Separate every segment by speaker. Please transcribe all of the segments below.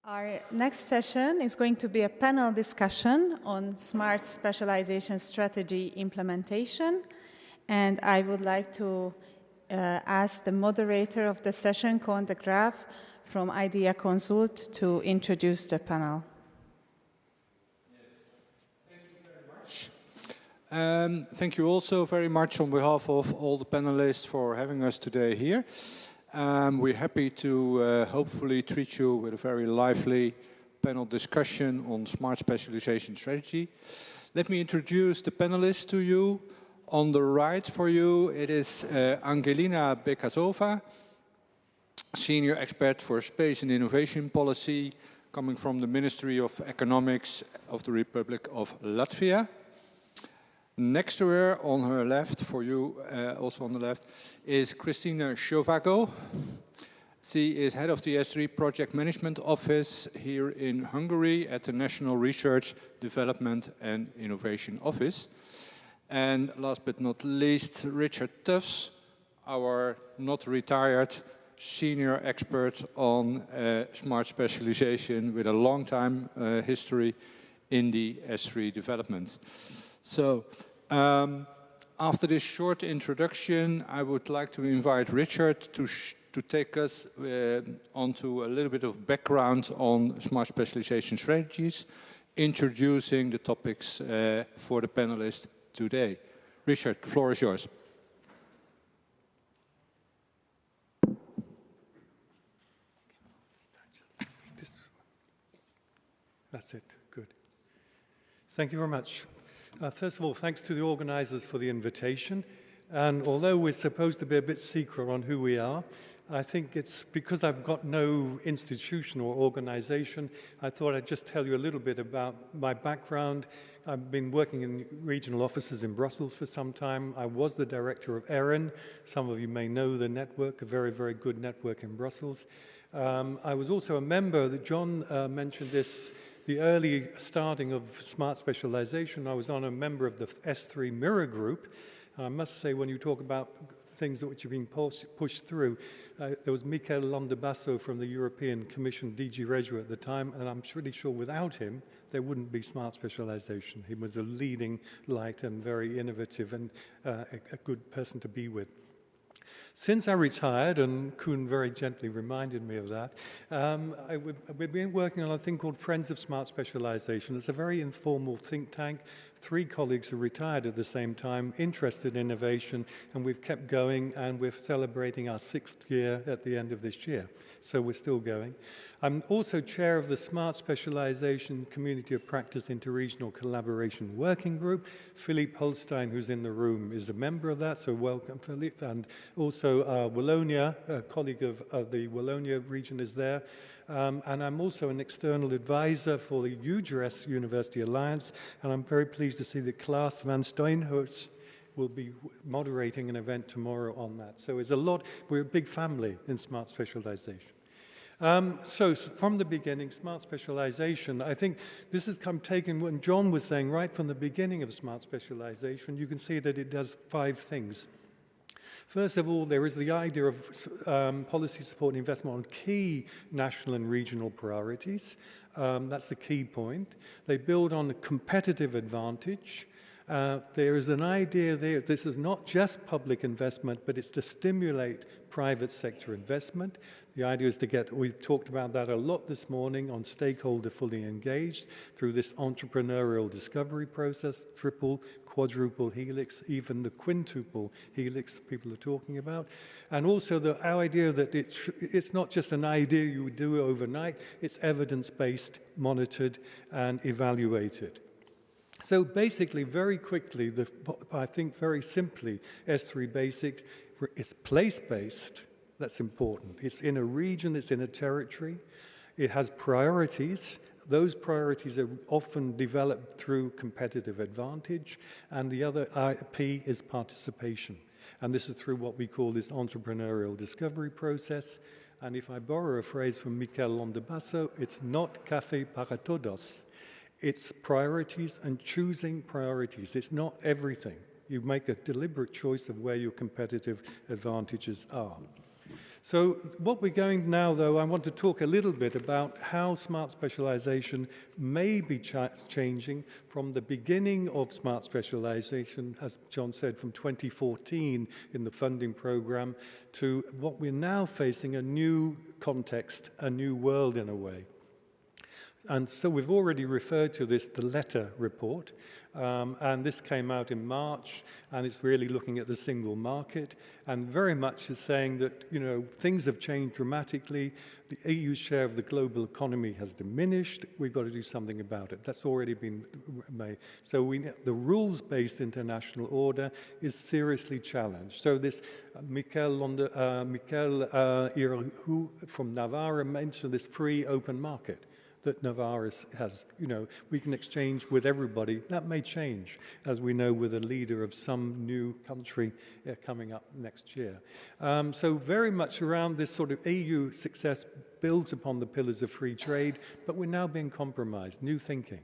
Speaker 1: Our next session is going to be a panel discussion on Smart Specialization Strategy implementation. And I would like to ask the moderator of the session, Coen De Graaf from IDEA Consult, to introduce the panel.
Speaker 2: Yes, thank you very much. Thank you also very much on behalf of all the panelists for having us today here. We're happy to hopefully treat you with a very lively panel discussion on Smart Specialization Strategy. Let me introduce the panelists to you. On the right for you, it is Angelina Bekasova, Senior Expert for Space and Innovation Policy, coming from the Ministry of Economics of the Republic of Latvia. Next to her, on her left, for you also on the left, is Krisztina Sóvágó. She is head of the S3 Project Management Office here in Hungary at the National Research, Development and Innovation Office. And last but not least, Richard Tuffs, our not retired senior expert on smart specialization with a long time history in the S3 development. So, after this short introduction, I would like to invite Richard to take us onto a little bit of background on smart specialization strategies, introducing the topics for the panelists today. Richard, the floor is yours.
Speaker 3: That's it, good. Thank you very much. First of all, thanks to the organizers for the invitation. And although we're supposed to be a bit secret on who we are, I think it's because I've got no institution or organization, I thought I'd just tell you a little bit about my background. I've been working in regional offices in Brussels for some time. I was the director of ERIN. Some of you may know the network, a very, very good network in Brussels. I was also a member, that John mentioned this, the early starting of smart specialization. I was a member of the S3 Mirror Group. I must say, when you talk about things which have been pushed through, there was Michel Londebasso from the European Commission, DG Regio at the time, and I'm pretty sure without him, there wouldn't be smart specialization. He was a leading light and very innovative and a good person to be with. Since I retired, and Koen very gently reminded me of that, we've been working on a thing called Friends of Smart Specialization. It's a very informal think tank. 3 colleagues who retired at the same time, interested in innovation, and we've kept going, and we're celebrating our 6th year at the end of this year. So we're still going. I'm also chair of the Smart Specialization Community of Practice Interregional Collaboration Working Group. Philippe Holstein, who's in the room, is a member of that, so welcome, Philippe. And also Wallonia, a colleague of the Wallonia region is there. And I'm also an external advisor for the UGRS University Alliance, and I'm very pleased to see that Klaas van Steenhuis will be moderating an event tomorrow on that. So it's a lot, we're a big family in smart specialization. So from the beginning, smart specialization, I think this has taken when John was saying right from the beginning of smart specialization, you can see that it does 5 things. First of all, there is the idea of policy support and investment on key national and regional priorities. That's the key point. They build on a competitive advantage. There is an idea there, this is not just public investment, but it's to stimulate private sector investment. The idea is to get, we've talked about that a lot this morning, on stakeholder fully engaged through this entrepreneurial discovery process, triple, quadruple helix, even the quintuple helix people are talking about. And also the idea that it's not just an idea you would do overnight, it's evidence-based, monitored, and evaluated. So basically, very quickly, I think very simply, S3 Basics, it's place-based. That's important. It's in a region, it's in a territory. It has priorities. Those priorities are often developed through competitive advantage. And the other P is participation. And this is through what we call this entrepreneurial discovery process. And if I borrow a phrase from Michel Londebasso, it's not café para todos. It's priorities and choosing priorities. It's not everything. You make a deliberate choice of where your competitive advantages are. So what we're going now, though, I want to talk a little bit about how smart specialization may be changing from the beginning of smart specialization, as John said, from 2014 in the funding program, to what we're now facing, a new context, a new world in a way. And so we've already referred to this, the letter report, and this came out in March, and it's really looking at the single market, and very much is saying that, you know, things have changed dramatically. The EU's share of the global economy has diminished. We've got to do something about it. That's already been made. So the rules-based international order is seriously challenged. So this Mikel Irahu from Navarre mentioned this free open market that Navarre has. You know, we can exchange with everybody. That may change, as we know, with a leader of some new country coming up next year. So very much around this sort of EU success builds upon the pillars of free trade, but we're now being compromised, new thinking.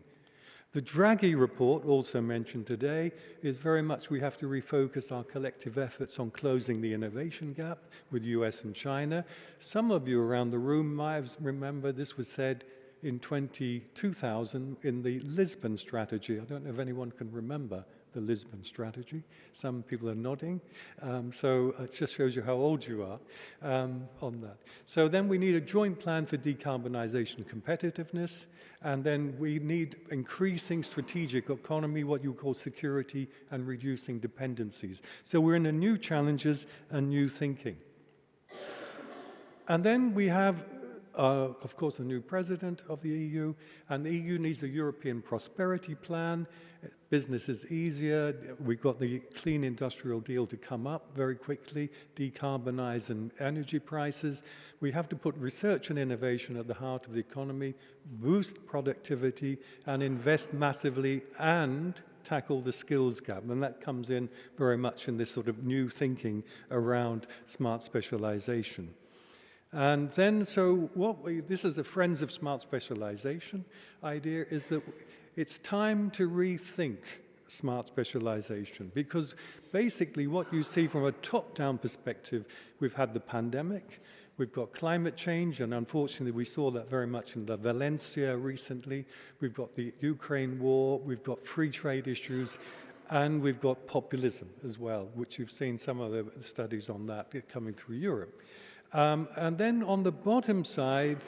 Speaker 3: The Draghi report, also mentioned today, is very much we have to refocus our collective efforts on closing the innovation gap with US and China. Some of you around the room might remember this was said in 2000 in the Lisbon strategy. I don't know if anyone can remember the Lisbon strategy. Some people are nodding. So it just shows you how old you are on that. So then we need a joint plan for decarbonization and competitiveness. And then we need increasing strategic economy, what you call security, and reducing dependencies. So we're in a new challenges and new thinking. And then we have of course, a new president of the EU, and the EU needs a European prosperity plan. Business is easier. We've got the clean industrial deal to come up very quickly, decarbonize and energy prices. We have to put research and innovation at the heart of the economy, boost productivity, and invest massively and tackle the skills gap. And that comes in very much in this sort of new thinking around smart specialization. And then, so this is a Friends of Smart Specialization idea, is that it's time to rethink smart specialization, because basically what you see from a top-down perspective, we've had the pandemic, we've got climate change, and unfortunately we saw that very much in the Valencia recently, we've got the Ukraine war, we've got free trade issues, and we've got populism as well, which you've seen some of the studies on that coming through Europe. And then on the bottom side,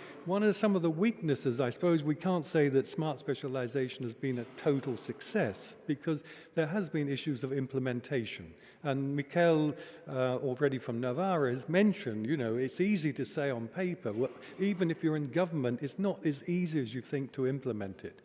Speaker 3: some of the weaknesses, I suppose we can't say that smart specialization has been a total success, because there has been issues of implementation. And Mikel, already from Navarre, has mentioned, you know, it's easy to say on paper, even if you're in government, it's not as easy as you think to implement it.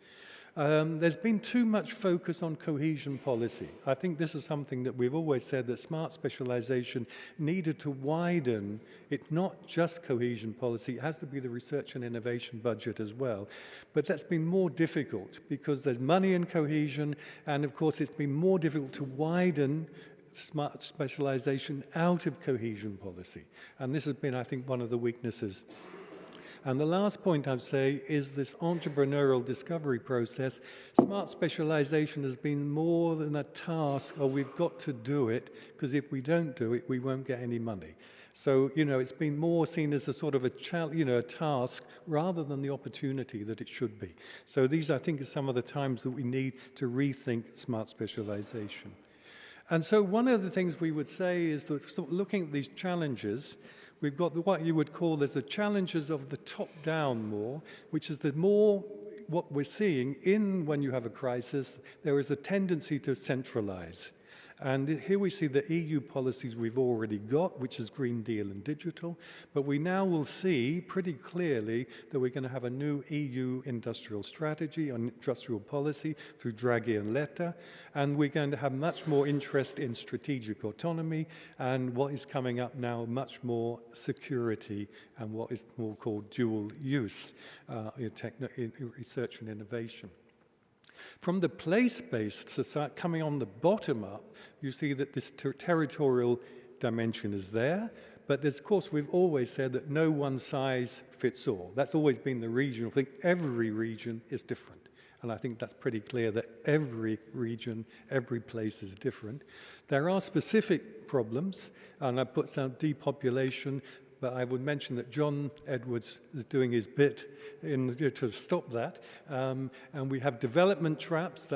Speaker 3: There's been too much focus on cohesion policy. I think this is something that we've always said, that smart specialization needed to widen. It's not just cohesion policy, it has to be the research and innovation budget as well. But that's been more difficult because there's money in cohesion, and of course it's been more difficult to widen smart specialization out of cohesion policy. And this has been, I think, one of the weaknesses. And the last point I'd say is this entrepreneurial discovery process. Smart specialization has been more than a task, or we've got to do it, because if we don't do it, we won't get any money. So, you know, it's been more seen as a sort of a task rather than the opportunity that it should be. So these, I think, are some of the times that we need to rethink smart specialization. And so one of the things we would say is that looking at these challenges, we've got what you would call as the challenges of the top-down more, which is the more what we're seeing in when you have a crisis, there is a tendency to centralize. And here we see the EU policies we've already got, which is Green Deal and digital, but we now will see pretty clearly that we're going to have a new EU industrial strategy on industrial policy through Draghi and Letta, and we're going to have much more interest in strategic autonomy, and what is coming up now, much more security and what is more called dual use in research and innovation. From the place-based society, coming on the bottom up, you see that this territorial dimension is there, but of course we've always said that no one size fits all. That's always been the regional thing. Every region is different, and I think that's pretty clear that every region, every place is different. There are specific problems, and I put some depopulation, but I would mention that John Edwards is doing his bit to stop that. And we have development traps,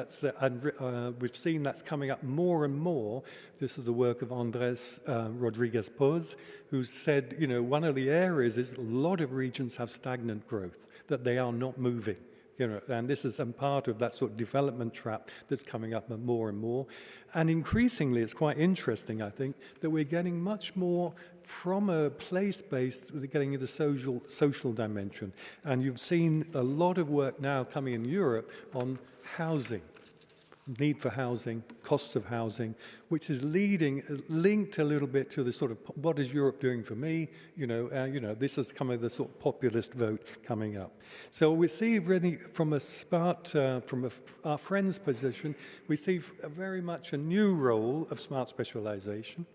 Speaker 3: we've seen that's coming up more and more. This is the work of Andrés Rodriguez Poz, who said, one of the areas is a lot of regions have stagnant growth, that they are not moving. And this is part of that sort of development trap that's coming up more and more. And increasingly, it's quite interesting, I think, that we're getting much more from a place-based, getting into social dimension. And you've seen a lot of work now coming in Europe on housing. Need for housing, costs of housing, which is linked a little bit to the sort of what is Europe doing for me? This is kind of the sort of populist vote coming up. So we see really from our friend's position, we see very much a new role of smart specialization.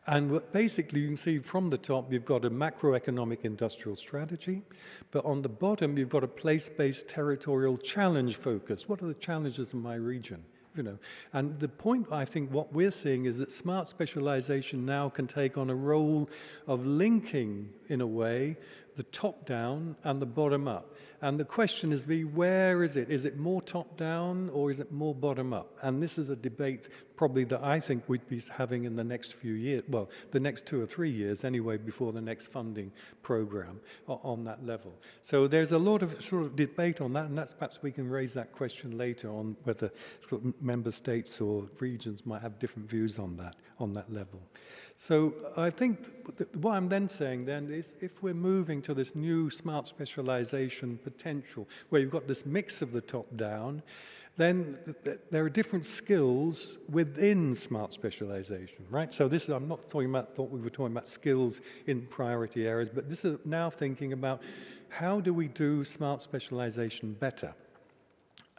Speaker 3: And basically, you can see from the top, you've got a macroeconomic industrial strategy, but on the bottom, you've got a place-based territorial challenge focus. What are the challenges in my region? And the point, I think, what we're seeing is that smart specialization now can take on a role of linking, in a way, the top-down and the bottom-up. And the question is, where is it? Is it more top-down or is it more bottom-up? And this is a debate probably that I think we'd be having in the next few years, well, the next 2 or 3 years anyway, before the next funding program on that level. So there's a lot of sort of debate on that, and that's perhaps we can raise that question later on whether sort of member states or regions might have different views on that level. So I think what I'm then saying then is if we're moving to this new smart specialization potential, where you've got this mix of the top-down, then there are different skills within smart specialization, right? So this is, I'm not talking about, thought we were talking about skills in priority areas, but this is now thinking about how do we do smart specialization better?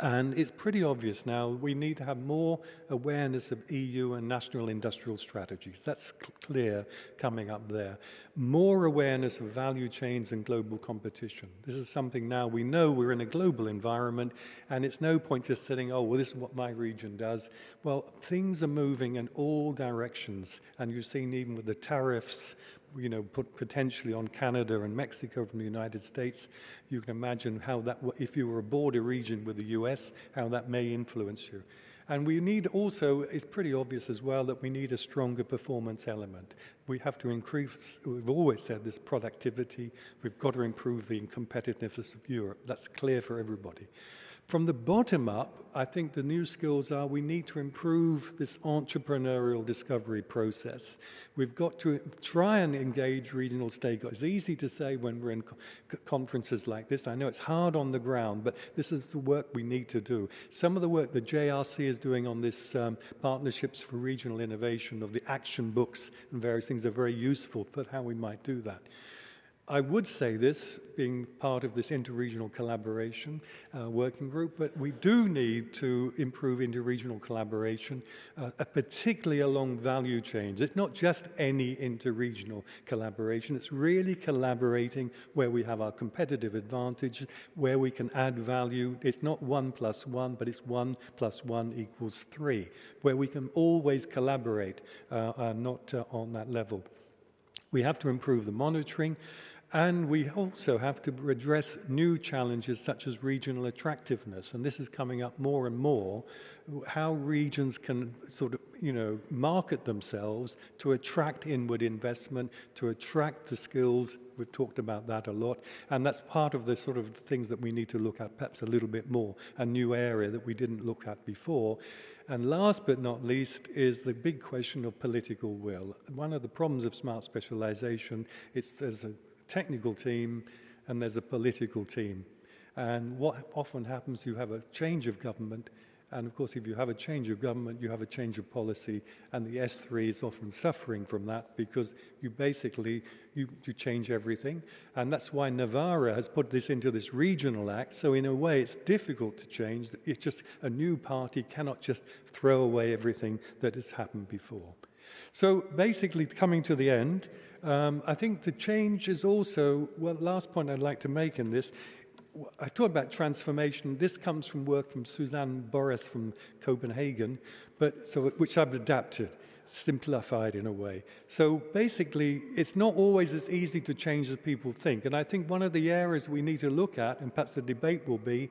Speaker 3: And it's pretty obvious now we need to have more awareness of EU and national industrial strategies. That's clear coming up there. More awareness of value chains and global competition. This is something now we know we're in a global environment, and it's no point just saying, oh, well, this is what my region does. Well, things are moving in all directions, and you've seen even with the tariffs, put potentially on Canada and Mexico from the United States, you can imagine how that, if you were a border region with the US, how that may influence you. And we need also, it's pretty obvious as well, that we need a stronger performance element. We have to increase, we've always said this, productivity. We've got to improve the competitiveness of Europe. That's clear for everybody. From the bottom up, I think the new skills are we need to improve this entrepreneurial discovery process. We've got to try and engage regional stakeholders. It's easy to say when we're in conferences like this. I know it's hard on the ground, but this is the work we need to do. Some of the work the JRC is doing on this Partnerships for Regional Innovation of the action books and various things are very useful for how we might do that. I would say this, being part of this interregional collaboration working group, but we do need to improve interregional collaboration, particularly along value chains. It's not just any interregional collaboration, it's really collaborating where we have our competitive advantage, where we can add value. It's not 1 + 1, but it's 1 + 1 = 3, where we can always collaborate, not on that level. We have to improve the monitoring. And we also have to address new challenges such as regional attractiveness. And this is coming up more and more, how regions can sort of, market themselves to attract inward investment, to attract the skills. We've talked about that a lot. And that's part of the sort of things that we need to look at perhaps a little bit more, a new area that we didn't look at before. And last but not least is the big question of political will. One of the problems of smart specialization, there's a technical team and there's a political team. And what often happens, you have a change of government, and of course if you have a change of government, you have a change of policy, and the S3 is often suffering from that because you basically, you change everything. And that's why Navarra has put this into this regional act, so in a way it's difficult to change. It's just a new party cannot just throw away everything that has happened before. So basically, coming to the end, I think the change is also, well, last point I'd like to make in this, I talk about transformation. This comes from work from Suzanne Boris from Copenhagen, which I've adapted. simplified in a way. So basically, it's not always as easy to change as people think. And I think one of the areas we need to look at, and perhaps the debate will be,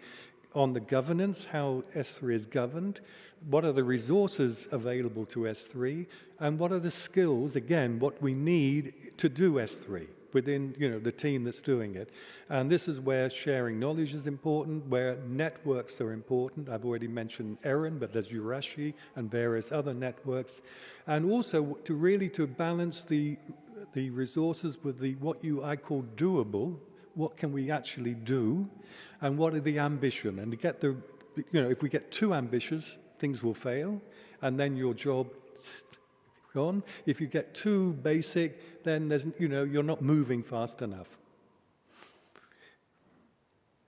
Speaker 3: on the governance, how S3 is governed, what are the resources available to S3, and what are the skills, again, what we need to do S3 within the team that's doing it. And this is where sharing knowledge is important, where networks are important. I've already mentioned ERIN, but there's Urashi and various other networks. And also to balance the resources with what I call doable. What can we actually do, and what are the ambition? And to get if we get too ambitious, things will fail, and then your job gone. If you get too basic, then you're not moving fast enough.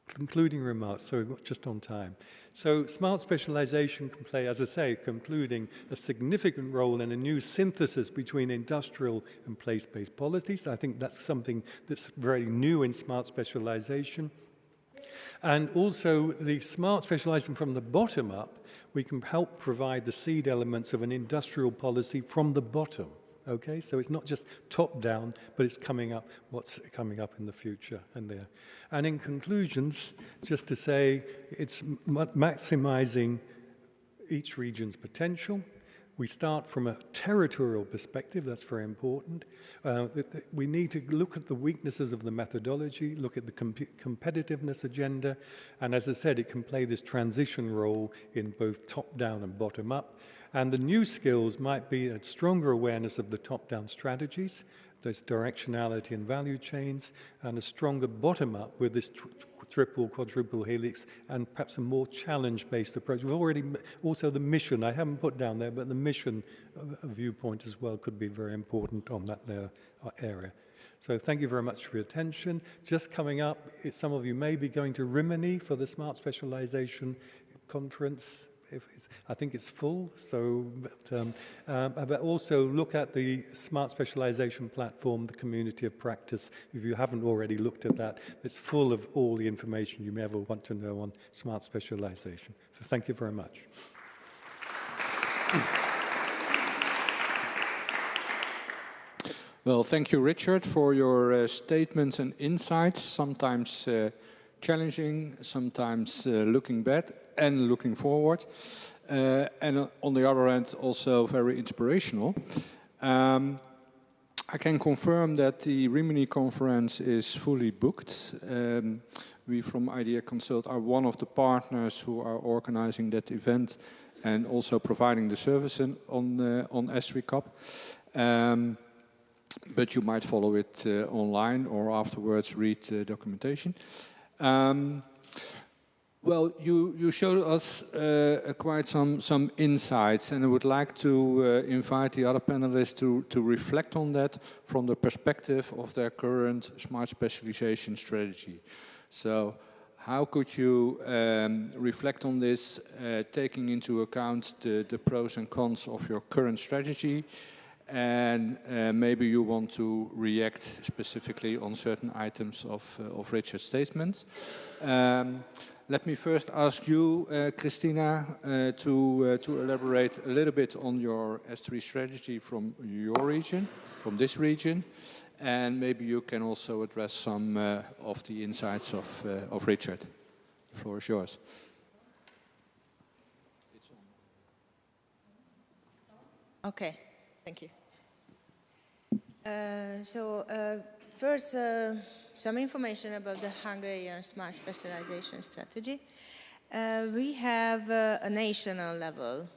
Speaker 3: Concluding remarks, so just on time. So smart specialization can play, as I say, concluding, a significant role in a new synthesis between industrial and place-based policies. I think that's something that's very new in smart specialization. And also the smart specialization from the bottom up, we can help provide the seed elements of an industrial policy from the bottom. Okay, so it's not just top down, but it's coming up, what's coming up in the future and there. And in conclusions, just to say, it's maximizing each region's potential. We start from a territorial perspective, that's very important. We need to look at the weaknesses of the methodology, look at the competitiveness agenda, and as I said, it can play this transition role in both top-down and bottom-up. And the new skills might be a stronger awareness of the top-down strategies, there's directionality and value chains, and a stronger bottom-up with this triple, quadruple helix, and perhaps a more challenge-based approach. We've already, also the mission, I haven't put down there, but the mission viewpoint as well could be very important on that area. So thank you very much for your attention. Just coming up, some of you may be going to Rimini for the Smart Specialization Conference. I think it's full, so, but also look at the Smart Specialization platform, the community of practice. If you haven't already looked at that, it's full of all the information you may ever want to know on smart specialization. So thank you very much.
Speaker 2: Well, thank you, Richard, for your statements and insights, sometimes challenging, sometimes looking back and looking forward. And on the other hand, also very inspirational. I can confirm that the Rimini conference is fully booked. We from Idea Consult are one of the partners who are organizing that event and also providing the service on S3 Cup. But you might follow it online or afterwards read the documentation. Well, you showed us quite some insights, and I would like to invite the other panelists to reflect on that from the perspective of their current smart specialization strategy. So how could you reflect on this, taking into account the pros and cons of your current strategy? And maybe you want to react specifically on certain items of Richard's statements. Let me first ask you, Krisztina, to elaborate a little bit on your S3 strategy from your region, from this region, and maybe you can also address some of the insights of Richard. The floor is yours.
Speaker 4: Okay, thank you. First, some information about the Hungarian Smart Specialization Strategy. We have a national level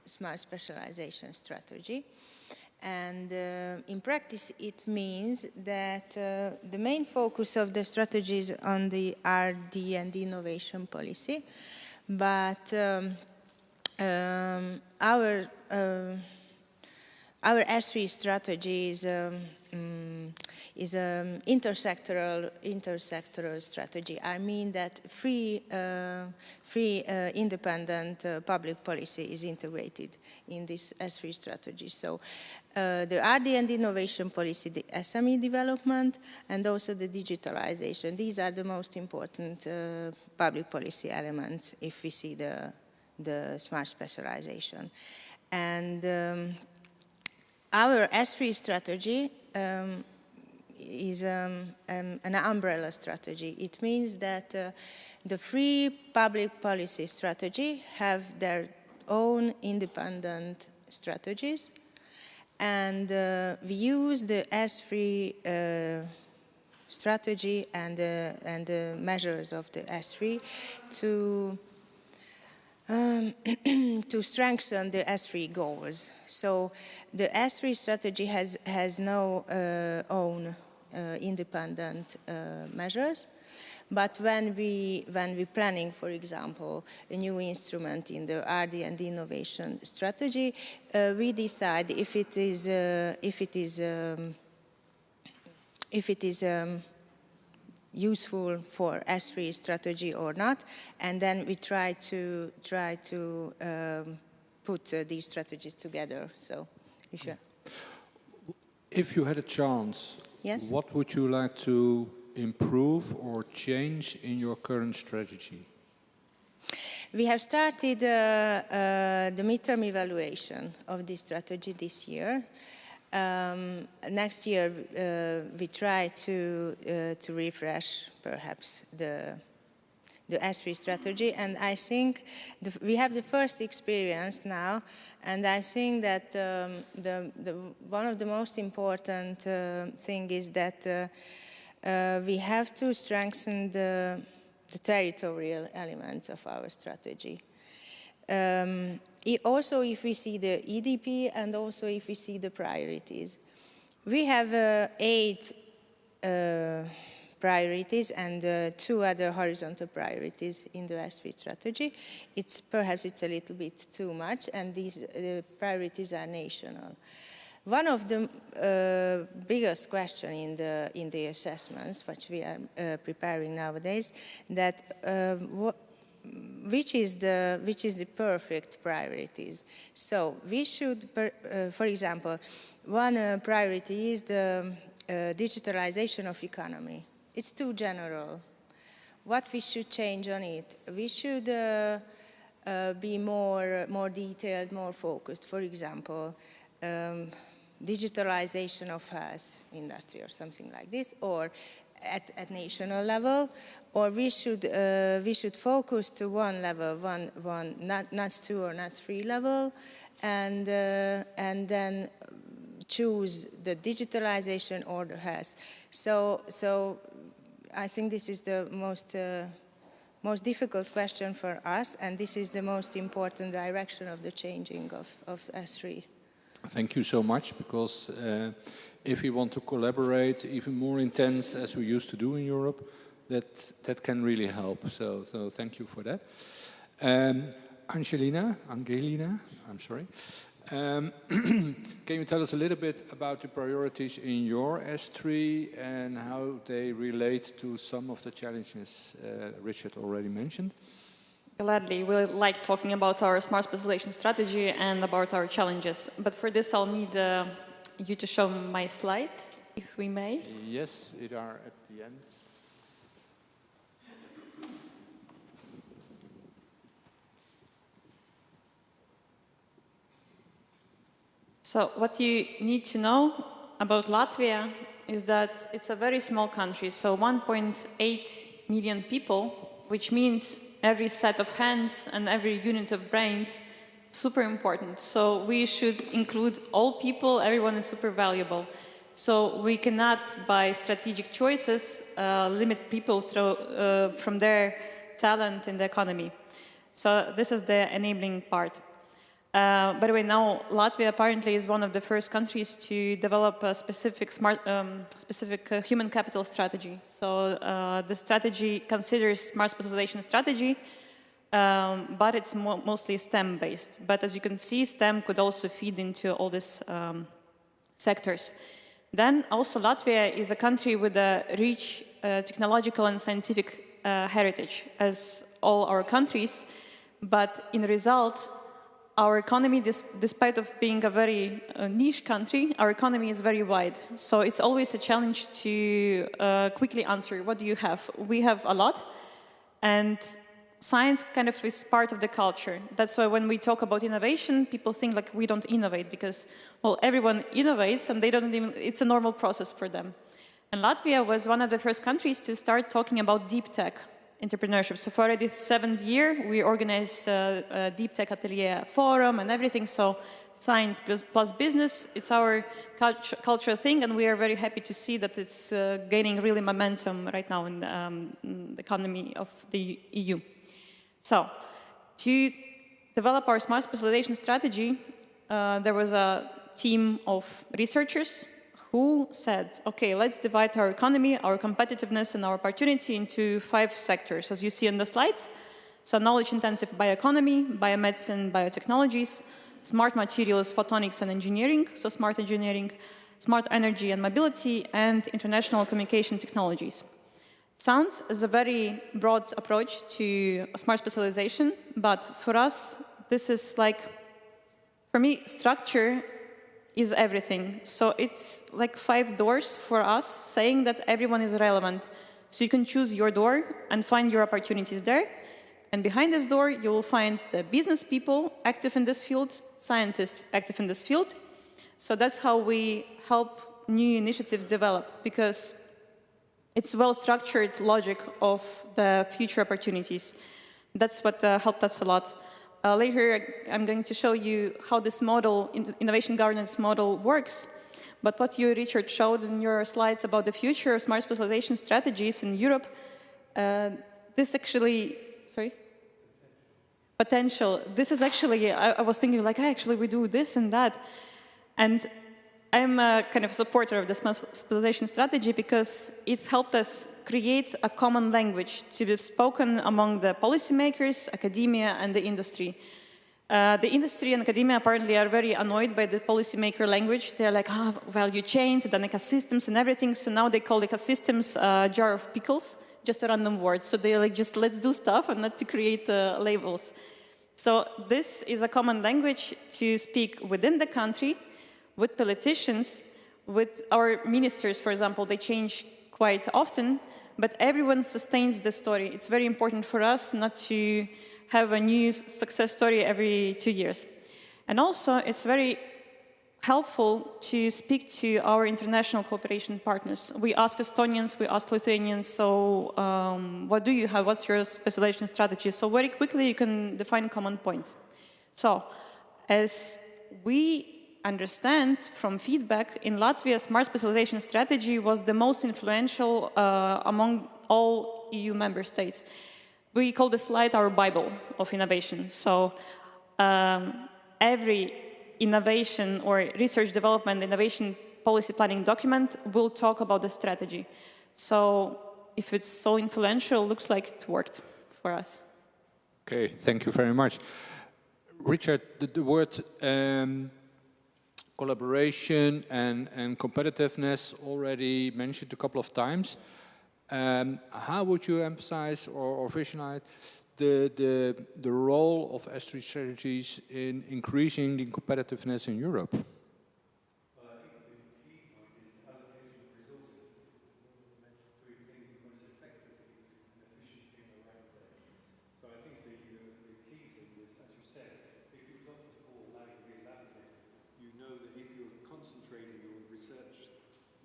Speaker 4: Smart Specialization Strategy. And in practice, it means that the main focus of the strategy is on the R&D and innovation policy. But our S3 strategy is intersectoral strategy. I mean that free independent public policy is integrated in this S3 strategy. So the R&D and innovation policy, the SME development, and also the digitalization. These are the most important public policy elements if we see the smart specialization. And our S3 strategy is an umbrella strategy. It means that the three public policy strategy have their own independent strategies, and we use the S3 strategy and the measures of the S3 to to strengthen the S3 goals. So the S3 strategy has no own independent measures, but when we planning, for example, a new instrument in the R&D and innovation strategy, we decide if it is useful for S3 strategy or not, and then we try to put these strategies together. So,
Speaker 2: if you had a chance,
Speaker 4: yes,
Speaker 2: what would you like to improve or change in your current strategy?
Speaker 4: We have started the midterm evaluation of this strategy this year. Next year, we try to refresh perhaps the S3 strategy, and I think we have the first experience now, and I think that one of the most important thing is that we have to strengthen the territorial elements of our strategy. Also, if we see the EDP and also if we see the priorities. We have 8 priorities and 2 other horizontal priorities in the S3 strategy. Perhaps it's a little bit too much, and these priorities are national. One of the biggest questions in the assessments, which we are preparing nowadays, that which is the perfect priorities. So we should, for example, one priority is the digitalization of economy. It's too general. What we should change on it? We should be more detailed, more focused. For example, digitalization of health industry or something like this, or at national level, or we should focus to one level, not 2 or not 3 level, and then choose the digitalization or the health. So I think this is the most difficult question for us, and this is the most important direction of the changing of S3.
Speaker 2: Thank you so much, because if we want to collaborate even more intense as we used to do in Europe, that can really help. So thank you for that. Angelina, I'm sorry. Can you tell us a little bit about the priorities in your S3 and how they relate to some of the challenges Richard already mentioned?
Speaker 5: Gladly. We like talking about our Smart Specialization Strategy and about our challenges. But for this, I'll need you to show my slide, if we may.
Speaker 2: Yes, it are at the end.
Speaker 5: So what you need to know about Latvia is that it's a very small country, so 1.8 million people, which means every set of hands and every unit of brains, super important. So we should include all people, everyone is super valuable. So we cannot, by strategic choices, limit people from their talent in the economy. So this is the enabling part. By the way, now Latvia apparently is one of the first countries to develop a specific human capital strategy. So the strategy considers smart specialization strategy, but it's mostly STEM-based. But as you can see, STEM could also feed into all these sectors. Then also Latvia is a country with a rich technological and scientific heritage, as all our countries. But in result, our economy, despite of being a very niche country, our economy is very wide. So it's always a challenge to quickly answer, what do you have? We have a lot, and science kind of is part of the culture. That's why when we talk about innovation, people think like we don't innovate because, well, everyone innovates and they don't even, it's a normal process for them. And Latvia was one of the first countries to start talking about deep tech entrepreneurship. So for already the 7th year, we organize a deep tech atelier forum and everything. So science plus business, it's our cultural thing, and we are very happy to see that it's gaining really momentum right now in the economy of the EU. So to develop our smart specialization strategy, there was a team of researchers who said, okay, let's divide our economy, our competitiveness, and our opportunity into 5 sectors, as you see on the slides. So knowledge-intensive bioeconomy, biomedicine, biotechnologies, smart materials, photonics, and engineering, so smart engineering, smart energy and mobility, and international communication technologies. Sounds as a very broad approach to smart specialization, but for us, this is like, for me, structure is everything. So it's like 5 doors for us, saying that everyone is relevant. So you can choose your door and find your opportunities there. And behind this door, you will find the business people active in this field, scientists active in this field. So that's how we help new initiatives develop, because it's well-structured logic of the future opportunities. That's what helped us a lot. Later, I'm going to show you how this model, innovation governance model, works. But what you, Richard, showed in your slides about the future of smart specialization strategies in Europe, this actually, sorry? Potential. This is actually, I was thinking like, actually we do this and that. And I'm a kind of supporter of the smart specialization strategy because it's helped us create a common language to be spoken among the policymakers, academia, and the industry. The industry and academia apparently are very annoyed by the policymaker language. They're like, value chains, and then ecosystems and everything. So now they call ecosystems a jar of pickles, just a random word. So they're like, just let's do stuff and not to create labels. So this is a common language to speak within the country, with politicians, with our ministers, for example. They change quite often, but everyone sustains the story. It's very important for us not to have a new success story every 2 years. And also, it's very helpful to speak to our international cooperation partners. We ask Estonians, we ask Lithuanians, so what do you have? What's your specialization strategy? So very quickly, you can define common points. So, as we understand from feedback, in Latvia, smart specialization strategy was the most influential among all EU member states. We call this slide our Bible of innovation. So every innovation or research development, innovation policy planning document will talk about the strategy. So if it's so influential, it looks like it worked for us.
Speaker 2: Okay, thank you very much. Richard, the word collaboration and competitiveness already mentioned a couple of times. How would you emphasize or visualize the role of S3 strategies in increasing the competitiveness in Europe?
Speaker 3: Well, I think the key point is allocation of resources. Doing things most effectively and efficiently in the right place. So I think the key thing is, as you said, if you've got the 4 labs, you know that if you're concentrating your research,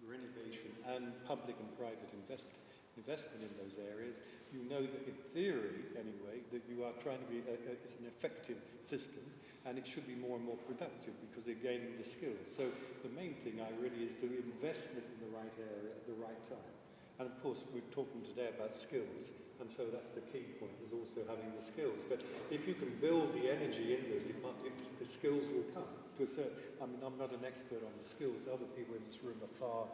Speaker 3: your innovation, and public and private investment in those areas, you know that in theory, anyway, that you are trying to be it's an effective system, and it should be more and more productive because they're gaining the skills. So the main thing really is the investment in the right area at the right time. And of course, we're talking today about skills, and so that's the key point, is also having the skills. But if you can build the energy in those departments, the skills will come. To a certain, I mean, I'm not an expert on the skills. Other people in this room are far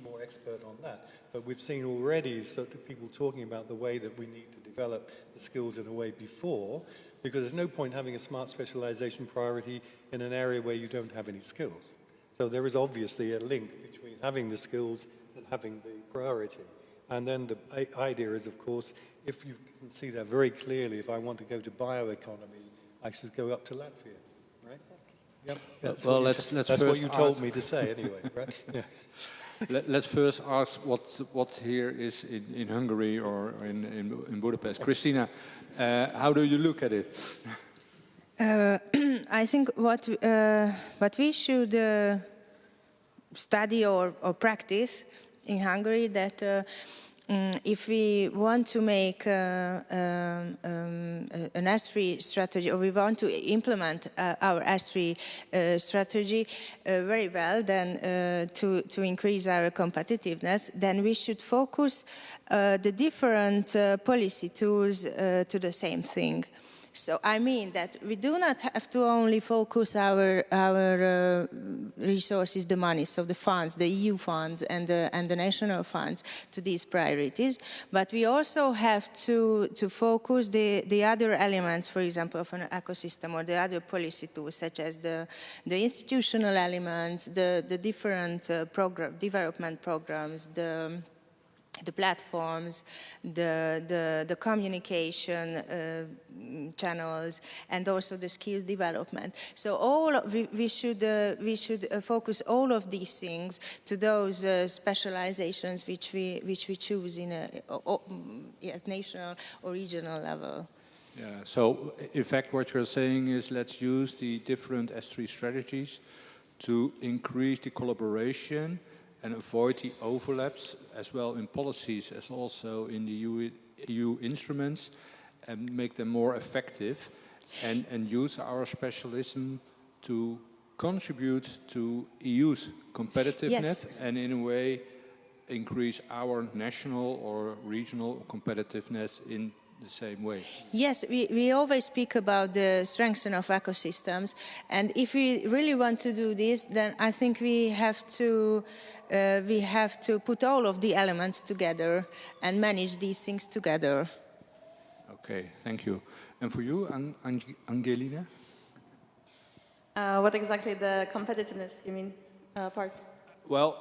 Speaker 3: more expert on that. But we've seen already sort of people talking about the way that we need to develop the skills in a way before, because there's no point having a smart specialization priority in an area where you don't have any skills. So there is obviously a link between having the skills and having the priority. And then the idea is, of course, if you can see that very clearly, if I want to go to bioeconomy, I should go up to Latvia, right? Yep. That's
Speaker 2: well,
Speaker 3: that's what you told me to say anyway, right? Yeah.
Speaker 2: Let's first ask what here is in Hungary or in Budapest. Krisztina, how do you look at it?
Speaker 4: I think what we should study or practice in Hungary, that if we want to make an S3 strategy, or we want to implement our S3 strategy very well, then to increase our competitiveness, then we should focus the different policy tools to the same thing. So I mean that we do not have to only focus our resources, the money, so the funds, the EU funds and the national funds to these priorities, but we also have to focus the other elements, for example, of an ecosystem, or the other policy tools, such as the institutional elements, the different development programs, the platforms, the communication channels, and also the skills development. So we should focus all of these things to those specializations which we choose at national or regional level.
Speaker 2: Yeah. So in fact, what you're saying is, let's use the different S3 strategies to increase the collaboration and avoid the overlaps, as well in policies as also in the EU instruments, and make them more effective, and use our specialism to contribute to EU's competitiveness, yes, and in a way increase our national or regional competitiveness in the same way.
Speaker 4: Yes, we always speak about the strengthening of ecosystems, and if we really want to do this, then I think we have to put all of the elements together and manage these things together.
Speaker 2: Okay, thank you. And for you, Angelina?
Speaker 5: What exactly the competitiveness, you mean, part?
Speaker 2: Well,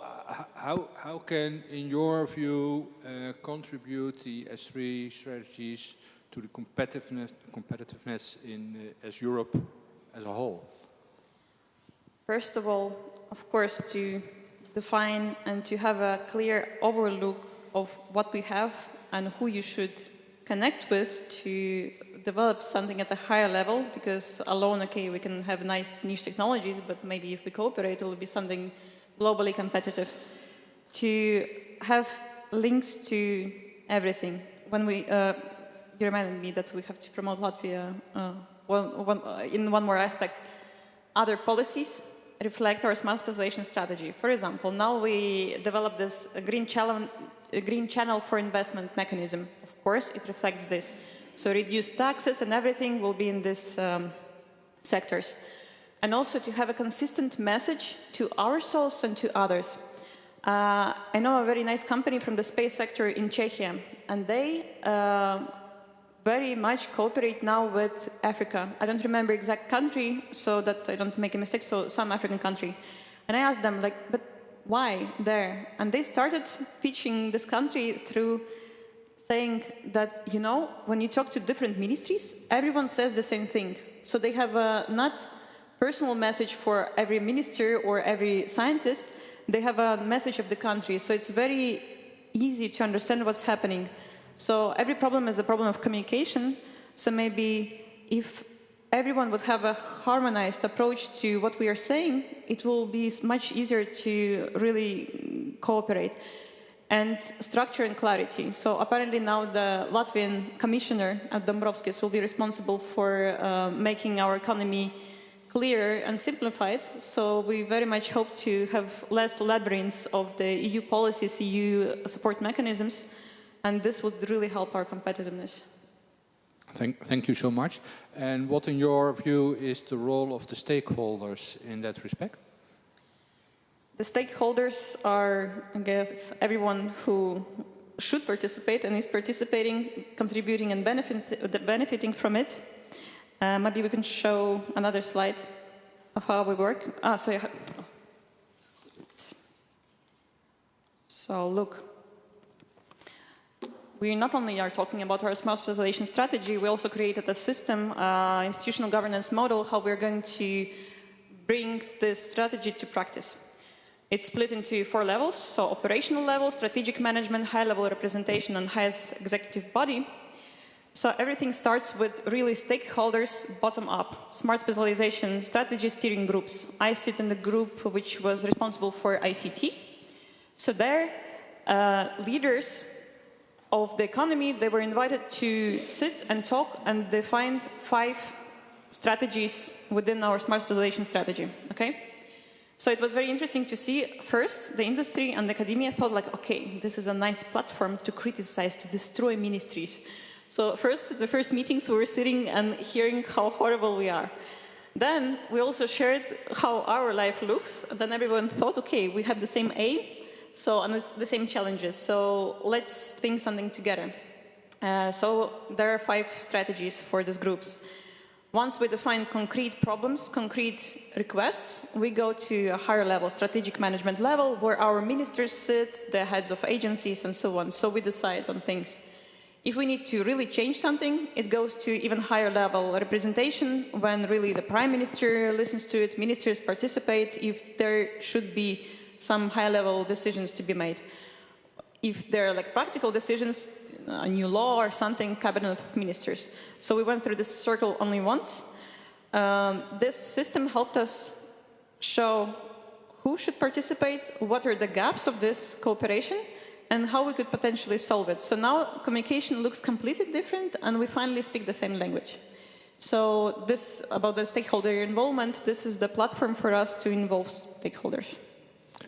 Speaker 2: how can, in your view, contribute the S3 strategies to the competitiveness as Europe as a whole?
Speaker 5: First of all, of course, to define and to have a clear overlook of what we have and who you should connect with to develop something at a higher level, because alone, okay, we can have nice niche technologies, but maybe if we cooperate, it will be something globally competitive. To have links to everything. When you reminded me that we have to promote Latvia, in one more aspect, other policies reflect our smart specialization strategy. For example, now we develop this green channel for investment mechanism. Of course, it reflects this. So reduced taxes and everything will be in these sectors. And also to have a consistent message to ourselves and to others. I know a very nice company from the space sector in Czechia, and they very much cooperate now with Africa. I don't remember exact country, so that I don't make a mistake, so some African country. And I asked them, like, but why there? And they started pitching this country through saying that, you know, when you talk to different ministries, everyone says the same thing. So they have a not personal message for every minister or every scientist, they have a message of the country. So it's very easy to understand what's happening. So every problem is a problem of communication. So maybe if everyone would have a harmonized approach to what we are saying, it will be much easier to really cooperate. And structure and clarity. So apparently now the Latvian commissioner at Dombrovskis will be responsible for making our economy clear and simplified. So we very much hope to have less labyrinths of the EU policies, EU support mechanisms, and this would really help our competitiveness.
Speaker 2: Thank you so much. And what, in your view, is the role of the stakeholders in that respect?
Speaker 5: The stakeholders are, I guess, everyone who should participate and is participating, contributing and benefiting from it. Maybe we can show another slide of how we work. So look, we not only are talking about our smart specialization strategy, we also created a system, institutional governance model, how we're going to bring this strategy to practice. It's split into 4 levels, so operational level, strategic management, high-level representation, and highest executive body. So everything starts with really stakeholders bottom-up, smart specialization strategy steering groups. I sit in the group which was responsible for ICT. So there, leaders of the economy, they were invited to sit and talk and define 5 strategies within our smart specialization strategy, okay? So it was very interesting to see, first, the industry and academia thought like, okay, this is a nice platform to criticize, to destroy ministries. So first, the first meetings, we were sitting and hearing how horrible we are. Then we also shared how our life looks. Then everyone thought, okay, we have the same aim, and it's the same challenges. So let's think something together. So there are 5 strategies for these groups. Once we define concrete problems, concrete requests, we go to a higher level, strategic management level, where our ministers sit, the heads of agencies, and so on. So we decide on things. If we need to really change something, it goes to even higher level representation, when really the prime minister listens to it, ministers participate, if there should be some high level decisions to be made. If there are like practical decisions, a new law or something, cabinet of ministers. So we went through this circle only once. This system helped us show who should participate, what are the gaps of this cooperation, and how we could potentially solve it. So now communication looks completely different, and we finally speak the same language. So this, about the stakeholder involvement, this is the platform for us to involve stakeholders.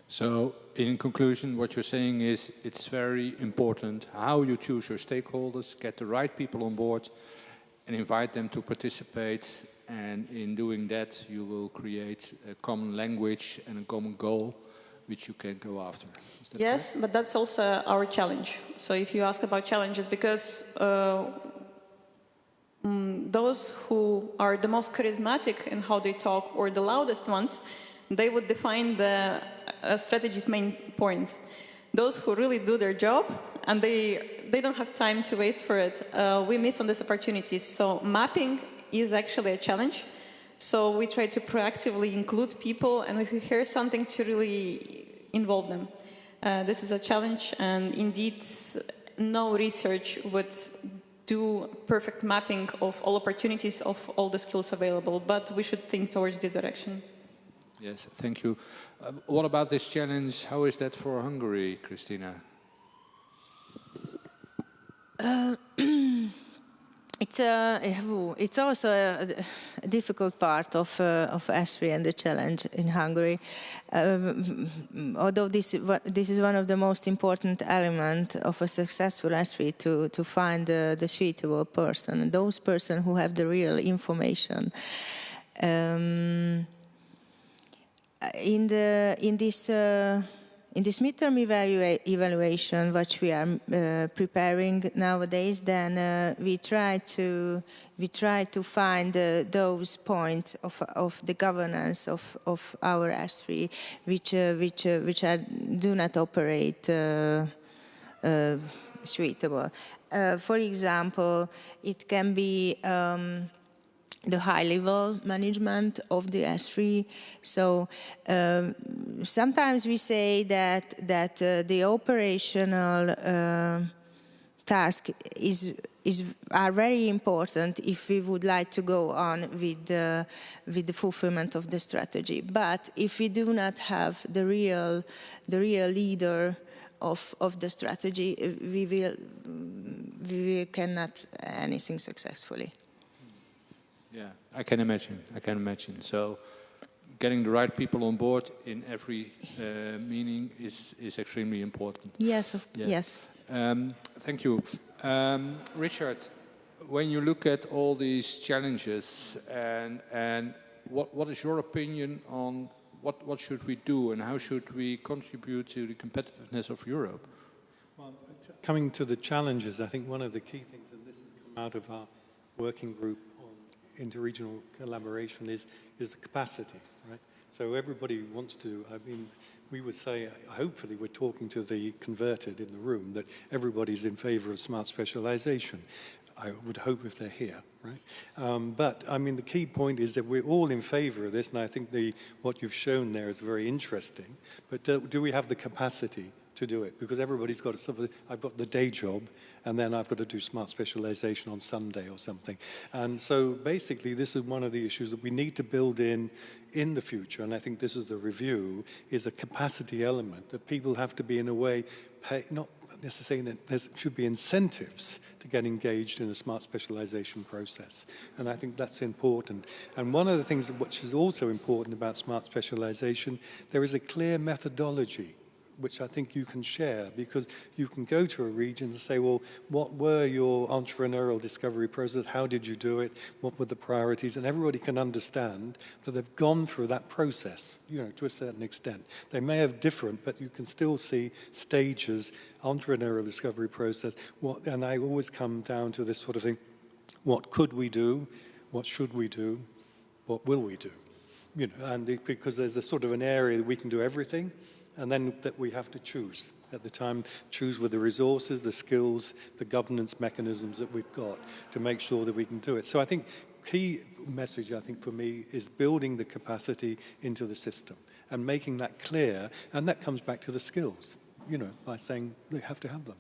Speaker 2: So, in conclusion, what you're saying is it's very important how you choose your stakeholders, get the right people on board, and invite them to participate. And in doing that, you will create a common language and a common goal which you can go after.
Speaker 5: Yes, correct? But that's also our challenge. So if you ask about challenges, because those who are the most charismatic in how they talk, or the loudest ones, they would define the strategy's main points. Those who really do their job, and they don't have time to waste for it, we miss on these opportunities. So mapping is actually a challenge. So we try to proactively include people, and if we hear something, to really involve them. This is a challenge, and indeed, no research would do perfect mapping of all opportunities, of all the skills available, but we should think towards this direction.
Speaker 2: Yes, thank you. What about this challenge? How is that for Hungary, Krisztina?
Speaker 4: It's also a difficult part of S3 and the challenge in Hungary. Although this is one of the most important elements of a successful S3 to find the suitable person, those person who have the real information. In this midterm evaluation, which we are preparing nowadays, then we try to find those points of the governance of our S3, which do not operate suitable. For example, it can be the high-level management of the S3. So sometimes we say that the operational task are very important if we would like to go on with the fulfillment of the strategy. But if we do not have the real leader of the strategy, we cannot anything successfully.
Speaker 2: Yeah, I can imagine. So getting the right people on board in every meaning is extremely important.
Speaker 4: Yes. Yes.
Speaker 2: Thank you. Richard, when you look at all these challenges, and what is your opinion on what should we do and how should we contribute to the competitiveness of Europe?
Speaker 3: Well, coming to the challenges, I think one of the key things, and this has come out of our working group interregional collaboration, is the capacity, right? So everybody wants to, I mean, we would say, hopefully we're talking to the converted in the room, that everybody's in favor of smart specialization. I would hope if they're here, right? But I mean, the key point is that we're all in favor of this, and I think what you've shown there is very interesting. But do we have the capacity to do it? Because everybody's got something. I've got the day job, and then I've got to do smart specialization on Sunday or something. And so basically, this is one of the issues that we need to build in the future, and I think this is the review, is a capacity element that people have to be, in a way, not necessarily that there should be incentives to get engaged in a smart specialization process. And I think that's important. And one of the things which is also important about smart specialization, there is a clear methodology which I think you can share, because you can go to a region and say, well, what were your entrepreneurial discovery process? How did you do it? What were the priorities? And everybody can understand that they've gone through that process, you know, to a certain extent. They may have different, but you can still see stages, entrepreneurial discovery process. And I always come down to this sort of thing, what could we do? What should we do? What will we do? You know, and because there's a sort of an area that we can do everything, and then that we have to choose at the time, choose with the resources, the skills, the governance mechanisms that we've got to make sure that we can do it. So I think key message, I think, for me, is building the capacity into the system and making that clear, and that comes back to the skills, you know, by saying they have to have them.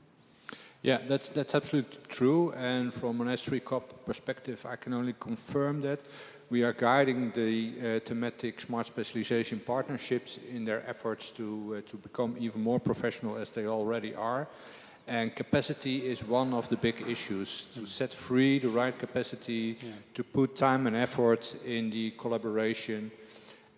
Speaker 2: Yeah, that's absolutely true, and from an S3 COP perspective, I can only confirm that. We are guiding the thematic smart specialization partnerships in their efforts to become even more professional as they already are. And capacity is one of the big issues, to set free the right capacity, to put time and effort in the collaboration.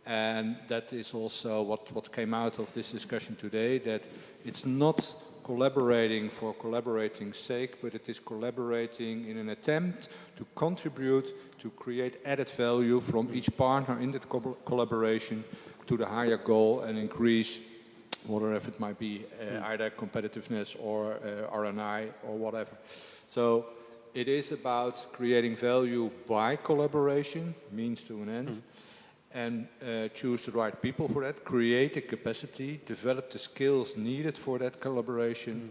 Speaker 2: And that is also what came out of this discussion today, that it's not collaborating for collaborating's sake, but it is collaborating in an attempt to contribute, to create added value from each partner in that collaboration to the higher goal and increase whatever it might be, either competitiveness or R&I or whatever. So it is about creating value by collaboration, means to an end. And choose the right people for that, create a capacity, develop the skills needed for that collaboration,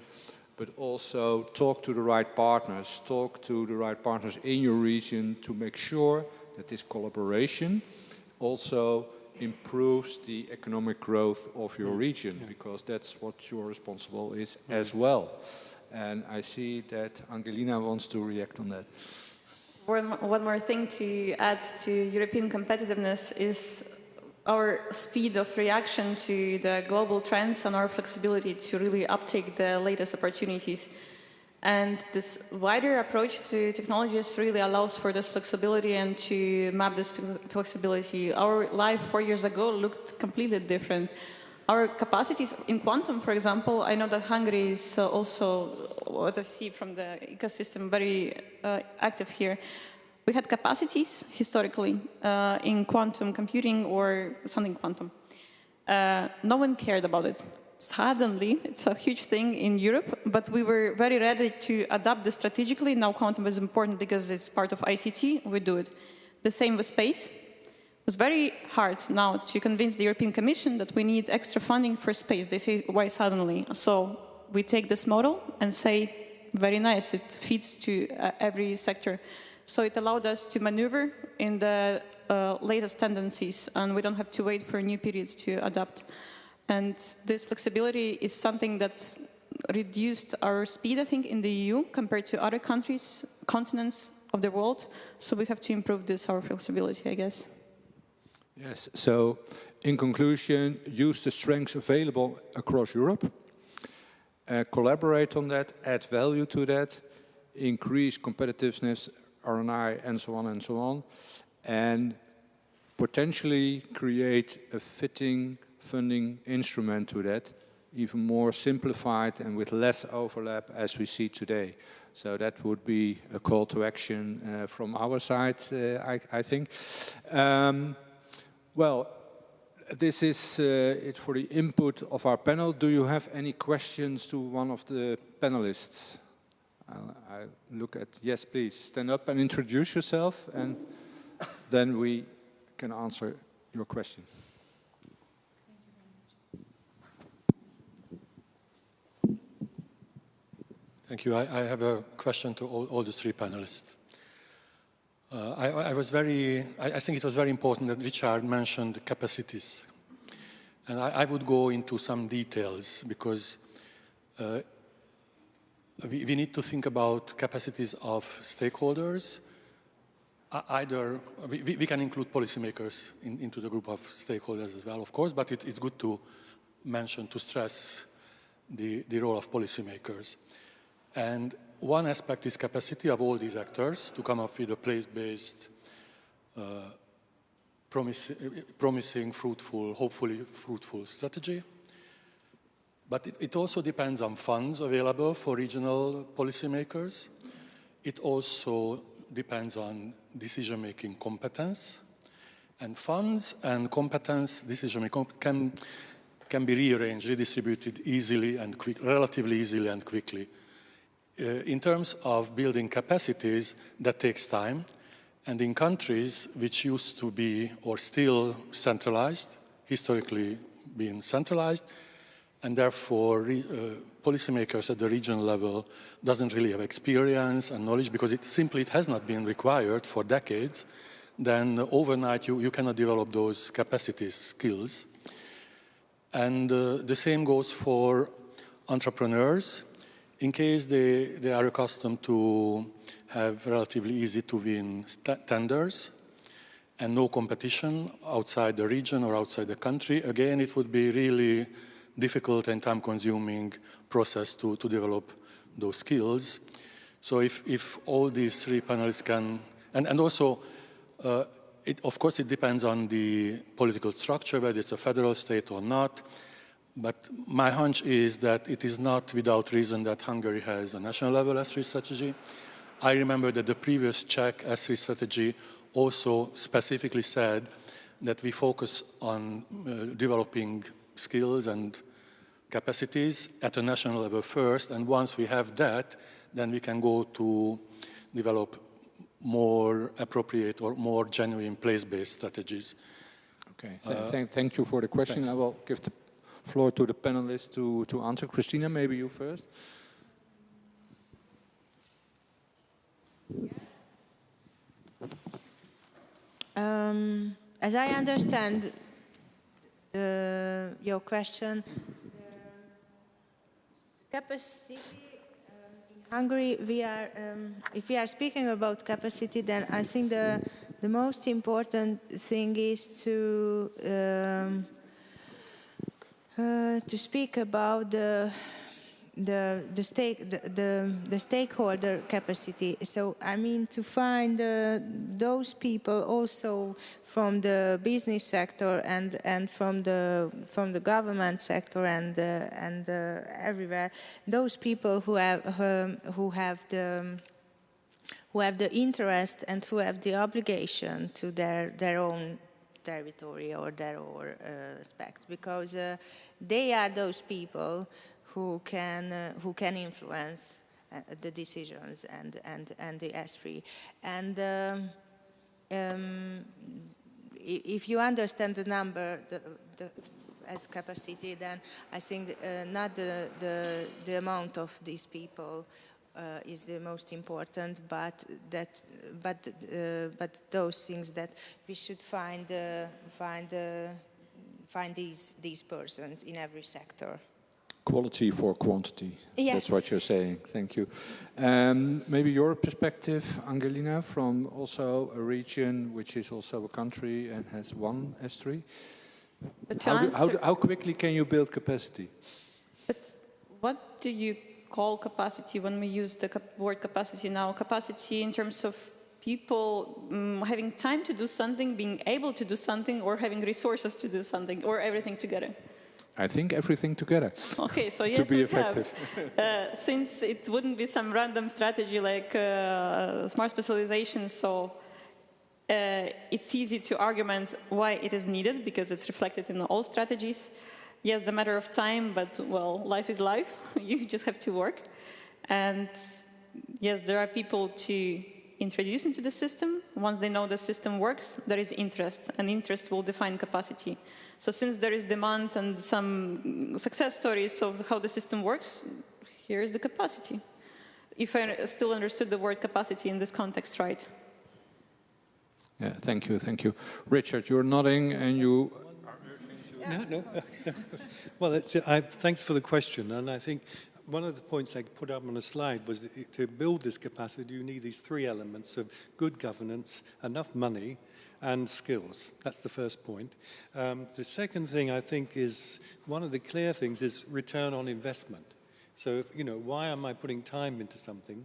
Speaker 2: but also talk to the right partners in your region to make sure that this collaboration also improves the economic growth of your region, because that's what your responsible is as well. And I see that Angelina wants to react on that.
Speaker 5: One more thing to add to European competitiveness is our speed of reaction to the global trends and our flexibility to really uptake the latest opportunities. And this wider approach to technologies really allows for this flexibility and to map this flexibility. Our life 4 years ago looked completely different. Our capacities in quantum, for example, I know that Hungary is also, what I see from the ecosystem, very active here. We had capacities historically in quantum computing or something quantum. No one cared about it. Suddenly, it's a huge thing in Europe, but we were very ready to adapt this strategically. Now quantum is important because it's part of ICT, we do it. The same with space. It was very hard now to convince the European Commission that we need extra funding for space. They say, why suddenly? So we take this model and say, very nice, it fits to every sector. So it allowed us to maneuver in the latest tendencies, and we don't have to wait for new periods to adapt. And this flexibility is something that's reduced our speed, I think, in the EU compared to other countries, continents of the world. So we have to improve this, our flexibility, I guess.
Speaker 2: Yes, so in conclusion, use the strengths available across Europe, collaborate on that, add value to that, increase competitiveness, R&I, and so on, and potentially create a fitting funding instrument to that, even more simplified and with less overlap as we see today. So that would be a call to action from our side, I think. Well, this is it for the input of our panel. Do you have any questions to one of the panelists? I look at, yes, please, stand up and introduce yourself, and then we can answer your question.
Speaker 6: Thank you. I have a question to all the three panelists. I think it was very important that Richard mentioned capacities. And I would go into some details because we need to think about capacities of stakeholders. Either we can include policymakers into the group of stakeholders as well, of course, but it's good to mention, to stress the role of policymakers. And one aspect is capacity of all these actors to come up with a place-based, promising, fruitful, hopefully fruitful strategy. But it also depends on funds available for regional policymakers. It also depends on decision-making competence. And funds and competence, decision-making can be rearranged, redistributed easily and relatively easily and quickly. In terms of building capacities, that takes time. And in countries which used to be or still centralized, historically being centralized, and therefore policymakers at the regional level doesn't really have experience and knowledge because it has not been required for decades, then overnight you cannot develop those capacities, skills. And the same goes for entrepreneurs. In case they are accustomed to have relatively easy to win tenders and no competition outside the region or outside the country, again, it would be really difficult and time-consuming process to develop those skills. So if all these three panelists can, and also, of course, it depends on the political structure, whether it's a federal state or not. But my hunch is that it is not without reason that Hungary has a national level S3 strategy. I remember that the previous Czech S3 strategy also specifically said that we focus on developing skills and capacities at a national level first, and once we have that, then we can go to develop more appropriate or more genuine place-based strategies.
Speaker 2: Okay, thank you for the question. Thanks. I will give the floor to the panelists to answer. Krisztina, maybe you first.
Speaker 4: As I understand your question, capacity in Hungary, if we are speaking about capacity, then I think the most important thing is to speak about the stakeholder capacity. So I mean to find those people also from the business sector and from the government sector and everywhere. Those people who have the interest and who have the obligation to their own territory or their own aspect, because they are those people who can influence the decisions and the S3. And if you understand the number as capacity, then I think not the amount of these people is the most important, but those things that we should find these persons in every sector.
Speaker 2: Quality for quantity. Yes. That's what you're saying. Thank you. Maybe your perspective, Angelina, from also a region which is also a country and has one S3. How quickly can you build capacity?
Speaker 5: But what do you call capacity when we use the word capacity now? Capacity in terms of people having time to do something, being able to do something, or having resources to do something, or everything together?
Speaker 2: I think everything together.
Speaker 5: Okay, so yes,
Speaker 2: to be effective.
Speaker 5: Since it wouldn't be some random strategy like smart specialization, so it's easy to argument why it is needed, because it's reflected in all strategies. Yes, the matter of time, but well, life is life. You just have to work. And yes, there are people to introduce into the system. Once they know the system works, there is interest, and interest will define capacity. So since there is demand and some success stories of how the system works, here is the capacity. if I still understood the word capacity in this context right.
Speaker 2: Yeah, thank you, thank you. Richard, you're nodding and you are urging to...
Speaker 3: No. Well, thanks for the question. And I think one of the points I put up on a slide was that to build this capacity, you need these three elements of good governance, enough money, and skills. That's the first point. The second thing I think is, one of the clear things is return on investment. So, why am I putting time into something?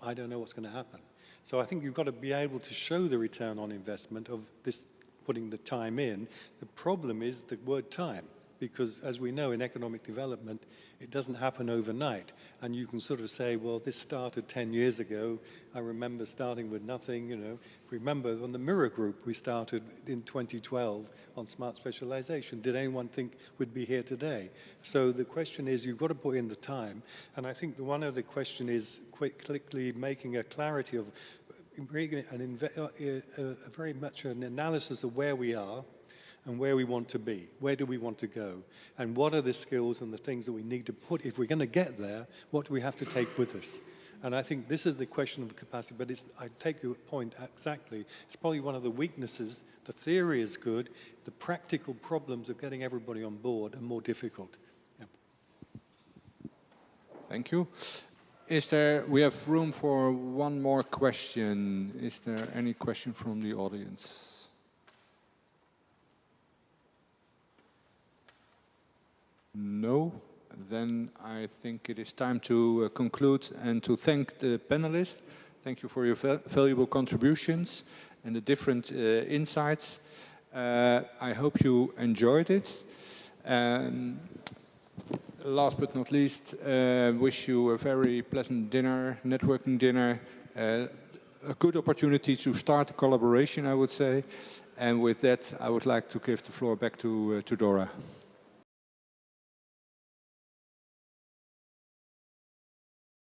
Speaker 3: I don't know what's going to happen. So I think you've got to be able to show the return on investment of this, putting the time in. The problem is the word time, because as we know in economic development, it doesn't happen overnight. And you can sort of say, well, this started 10 years ago. I remember starting with nothing, Remember on the Mirror Group, we started in 2012 on smart specialization. Did anyone think we'd be here today? So the question is, you've got to put in the time. And I think one other question is quickly making a clarity of very much an analysis of where we are and where we want to be. Where do we want to go? And what are the skills and the things that we need to put, if we're going to get there, what do we have to take with us? And I think this is the question of capacity, but I take your point exactly. It's probably one of the weaknesses. The theory is good. The practical problems of getting everybody on board are more difficult. Yeah.
Speaker 2: Thank you. We have room for one more question. Is there any question from the audience? No? Then I think it is time to conclude and to thank the panelists. Thank you for your valuable contributions and the different insights. I hope you enjoyed it. Last but not least, wish you a very pleasant dinner, networking dinner, a good opportunity to start a collaboration, I would say. And with that, I would like to give the floor back to Dora.